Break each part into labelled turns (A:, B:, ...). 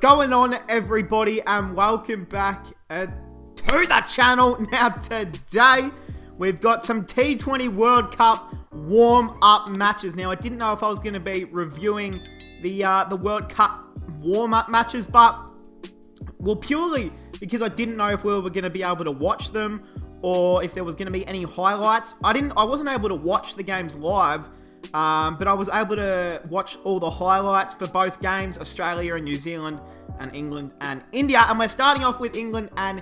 A: going on, everybody, and welcome back to the channel. Now today we've got some T20 World Cup warm-up matches. Now I didn't know if I was going to be reviewing the World Cup warm-up matches, but well, purely because I didn't know if we were going to be able to watch them or if there was going to be any highlights. I wasn't able to watch the games live. But I was able to watch all the highlights for both games, Australia and New Zealand, and England and India. And we're starting off with England and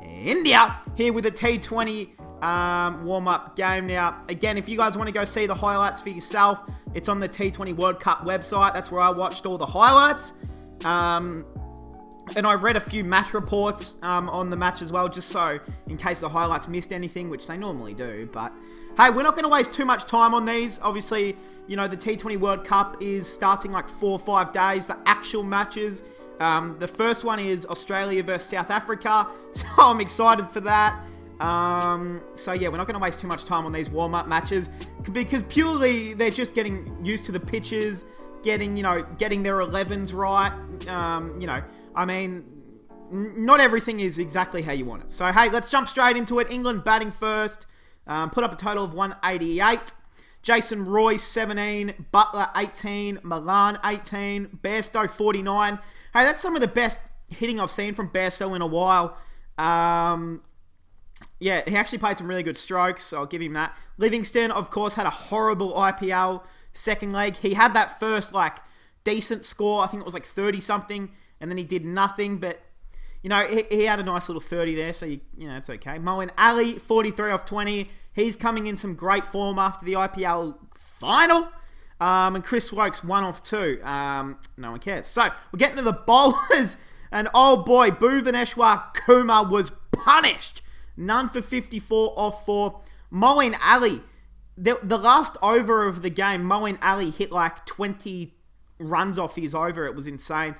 A: India here with a T20 warm-up game. Now, again, if you guys want to go see the highlights for yourself, it's on the T20 World Cup website. That's where I watched all the highlights. And I read a few match reports on the match as well, just so in case the highlights missed anything, which they normally do. But hey, we're not going to waste too much time on these. Obviously, you know, the T20 World Cup is starting like 4 or 5 days. The actual matches, the first one is Australia versus South Africa. So I'm excited for that. So yeah, we're not going to waste too much time on these warm-up matches because purely they're just getting used to the pitches, getting their 11s right. I mean, not everything is exactly how you want it. So hey, let's jump straight into it. England batting first. Put up a total of 188. Jason Roy, 17. Butler, 18. Milan, 18. Bairstow, 49. Hey, that's some of the best hitting I've seen from Bairstow in a while. Yeah, he actually played some really good strokes, so I'll give him that. Livingston, of course, had a horrible IPL second leg. He had that first, decent score. I think it was 30-something, and then he did nothing, but he had a nice little 30 there, so it's okay. Moeen Ali, 43 off 20. He's coming in some great form after the IPL final. And Chris Wokes, 1 off 2. No one cares. So, we're getting to the bowlers. And oh boy, Bhuvaneshwar Kumar was punished. None for 54 off 4. Moeen Ali, the last over of the game, Moeen Ali hit 20 runs off his over. It was insane.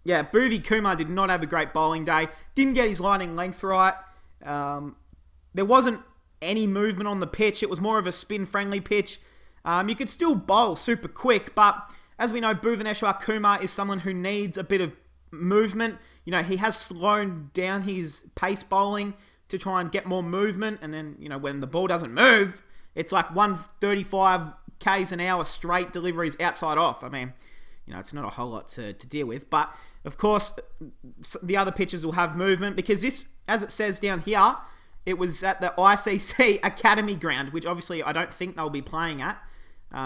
A: Yeah, Bhuvi Kumar did not have a great bowling day. Didn't get his lining length right. There wasn't any movement on the pitch. It was more of a spin-friendly pitch. You could still bowl super quick, but as we know, Bhuvaneshwar Kumar is someone who needs a bit of movement. He has slowed down his pace bowling to try and get more movement, and then, when the ball doesn't move, it's 135 k's an hour straight deliveries outside off. I mean, it's not a whole lot to deal with. But, of course, the other pitches will have movement because this, as it says down here, it was at the ICC Academy Ground, which obviously I don't think they'll be playing at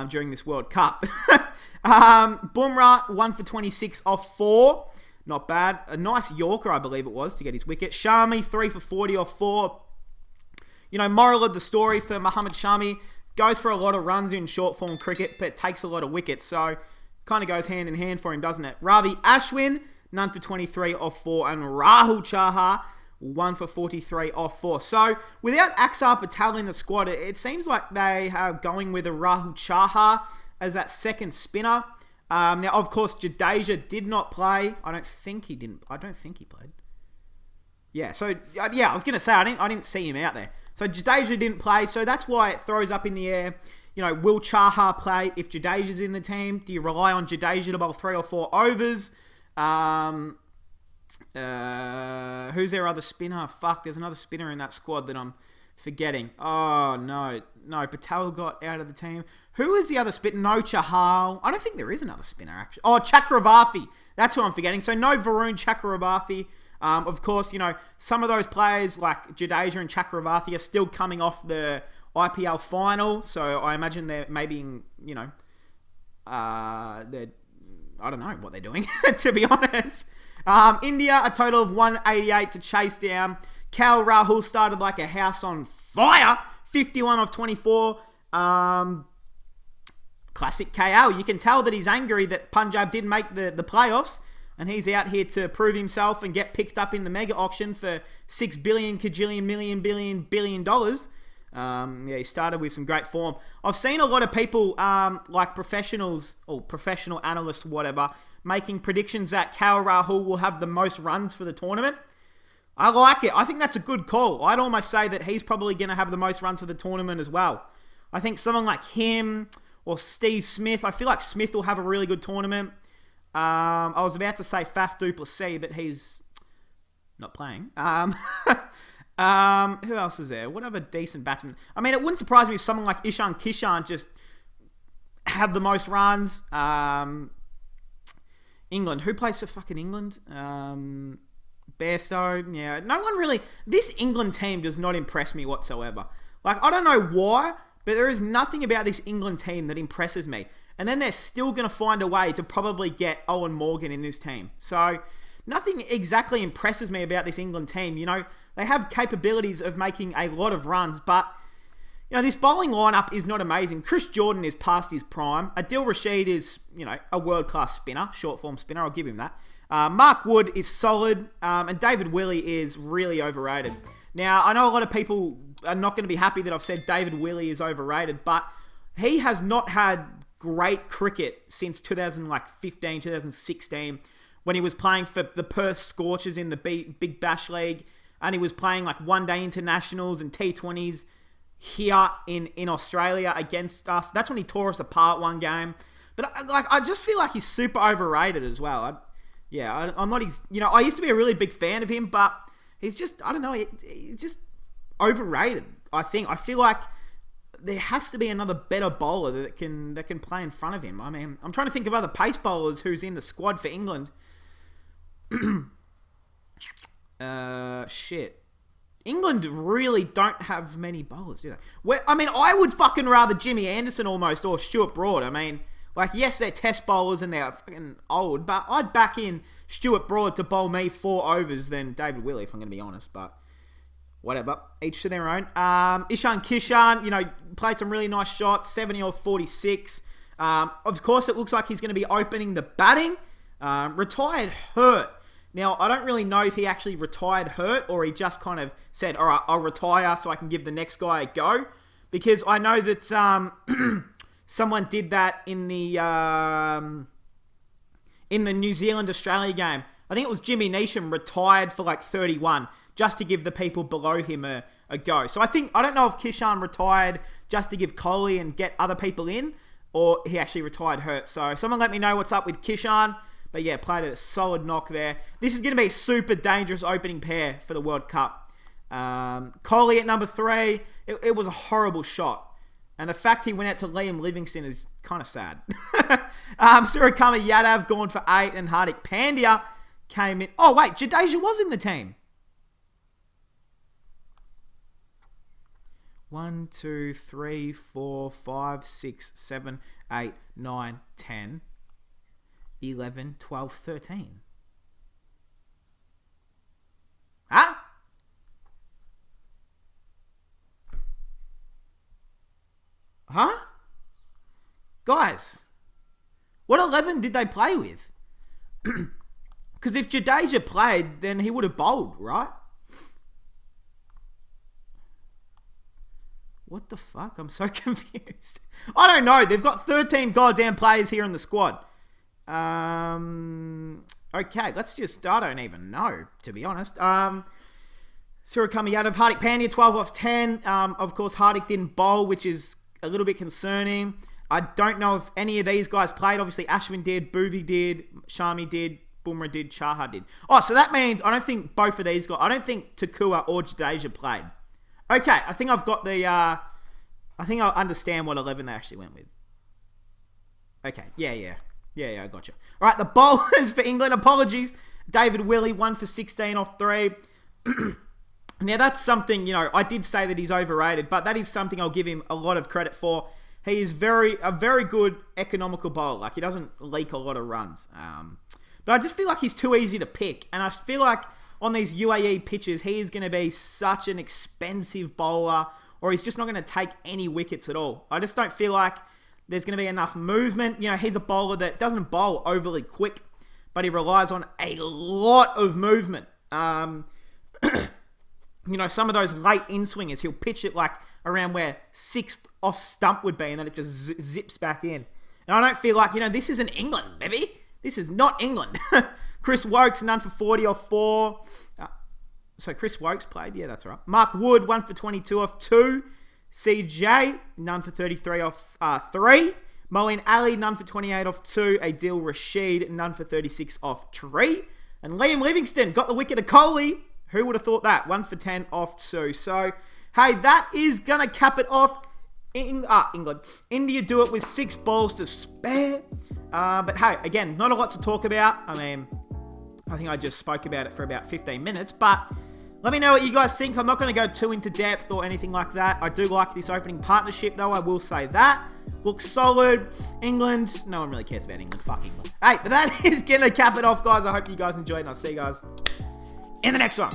A: during this World Cup. Bumrah, 1 for 26 off 4. Not bad. A nice Yorker, I believe it was, to get his wicket. Shami, 3 for 40 off 4. Moral of the story for Mohammad Shami, goes for a lot of runs in short form cricket, but takes a lot of wickets. So, kind of goes hand in hand for him, doesn't it? Ravi Ashwin, none for 23 off 4. And Rahul Chahar, 1 for 43 off 4. So, without Axar Patel in the squad, it seems like they are going with a Rahul Chahar as that second spinner. Now, of course, Jadeja did not play. I don't think he played. Yeah, so, yeah, I was going to say, I didn't see him out there. So, Jadeja didn't play, so that's why it throws up in the air. Will Chahar play if Jadeja's in the team? Do you rely on Jadeja to bowl 3 or 4 overs? Who's their other spinner? Fuck, there's another spinner in that squad that I'm forgetting. Oh, no, Patel got out of the team. Who is the other spinner? No Chahal. I don't think there is another spinner, actually. Oh, Chakravarthi. That's who I'm forgetting. So, no Varun Chakravarthi. Of course, some of those players like Jadeja and Chakravarthi are still coming off the IPL final, so I imagine they're maybe, I don't know what they're doing, to be honest. India, a total of 188 to chase down. KL Rahul started like a house on fire, 51 off 24. Classic KL. You can tell that he's angry that Punjab didn't make the playoffs, and he's out here to prove himself and get picked up in the mega auction for $6 billion, kajillion, million, billion dollars. Yeah, he started with some great form. I've seen a lot of people, like professionals or professional analysts, whatever, making predictions that KL Rahul will have the most runs for the tournament. I like it. I think that's a good call. I'd almost say that he's probably going to have the most runs for the tournament as well. I think someone like him or Steve Smith, I feel like Smith will have a really good tournament. I was about to say Faf du Plessis, but he's not playing. Who else is there? What other decent batsman? I mean, it wouldn't surprise me if someone like Ishan Kishan just had the most runs. England. Who plays for fucking England? Bairstow. Yeah, no one really... This England team does not impress me whatsoever. Like, I don't know why, but there is nothing about this England team that impresses me. And then they're still going to find a way to probably get Owen Morgan in this team. So, nothing exactly impresses me about this England team. You know, they have capabilities of making a lot of runs, but, you know, this bowling lineup is not amazing. Chris Jordan is past his prime. Adil Rashid is, you know, a world-class spinner, short-form spinner. I'll give him that. Mark Wood is solid, and David Willey is really overrated. Now, I know a lot of people are not going to be happy that I've said David Willey is overrated, but he has not had great cricket since 2015, 2016, when he was playing for the Perth Scorchers in the Big Bash League, and he was playing like one-day internationals and T20s here in Australia against us. That's when he tore us apart one game. But I just feel like he's super overrated as well. I'm not, you know, I used to be a really big fan of him, but he's just, I don't know, he's just overrated. I feel like there has to be another better bowler that can play in front of him. I mean, I'm trying to think of other pace bowlers who's in the squad for England. Shit. England really don't have many bowlers, do they? I mean, I would fucking rather Jimmy Anderson almost or Stuart Broad. I mean, like, yes, they're test bowlers and they're fucking old, but I'd back in Stuart Broad to bowl me 4 overs than David Willey, if I'm going to be honest, but whatever. Each to their own. Ishan Kishan, you know, played some really nice shots, 70 or 46. Of course, it looks like he's going to be opening the batting. Retired hurt. Now, I don't really know if he actually retired hurt or he just kind of said, all right, I'll retire so I can give the next guy a go. Because I know that someone did that in the New Zealand-Australia game. I think it was Jimmy Neesham retired for like 31 just to give the people below him a go. So I don't know if Kishan retired just to give Kohli and get other people in, or he actually retired hurt. So someone let me know what's up with Kishan. But yeah, played a solid knock there. This is going to be a super dangerous opening pair for the World Cup. Kohli at number 3, it was a horrible shot. And the fact he went out to Liam Livingstone is kind of sad. Suryakumar Yadav gone for 8, and Hardik Pandya came in. Oh wait, Jadeja was in the team. 1, 2, 3, 4, 5, 6, 7, 8, 9, 10. 11, 12, 13. Huh? Huh? Guys, what 11 did they play with? Because if Jadeja played, then he would have bowled, right? What the fuck? I'm so confused. I don't know. They've got 13 goddamn players here in the squad. Okay, let's just... I don't even know, to be honest. Suryakumar Yadav, Hardik Pandya, 12 off 10. Of course, Hardik didn't bowl, which is a little bit concerning. I don't know if any of these guys played. Obviously, Ashwin did, Bhuvi did, Shami did, Bumrah did, Chahar did. Oh, so that means I don't think both of these guys... I don't think Takua or Jadeja played. Okay, I think I've got the... I think I understand what 11 they actually went with. Okay, yeah, I gotcha. All right, the bowlers for England. Apologies. David Willey, 1 for 16 off 3. Now, that's something, you know, I did say that he's overrated, but that is something I'll give him a lot of credit for. He is a very good economical bowler. Like, he doesn't leak a lot of runs. But I just feel like he's too easy to pick. And I feel like on these UAE pitches, he is going to be such an expensive bowler, or he's just not going to take any wickets at all. I just don't feel like there's going to be enough movement. You know, he's a bowler that doesn't bowl overly quick, but he relies on a lot of movement. You know, some of those late in-swingers, he'll pitch it like around where 6th off stump would be, and then it just zips back in. And I don't feel like, you know, this isn't England, baby. This is not England. Chris Wokes, none for 40 off 4. So Chris Wokes played. Yeah, that's right. Mark Wood, 1 for 22 off 2. CJ, none for 33 off 3. Moeen Ali, none for 28 off 2. Adil Rashid, none for 36 off 3. And Liam Livingston got the wicket of Kohli. Who would have thought that? 1 for 10 off 2. So, hey, that is going to cap it off. England. India do it with 6 balls to spare. But hey, again, not a lot to talk about. I mean, I think I just spoke about it for about 15 minutes. But let me know what you guys think. I'm not going to go too into depth or anything like that. I do like this opening partnership, though. I will say that. Looks solid. England. No one really cares about England. Fuck England. Hey, but that is going to cap it off, guys. I hope you guys enjoyed, and I'll see you guys in the next one.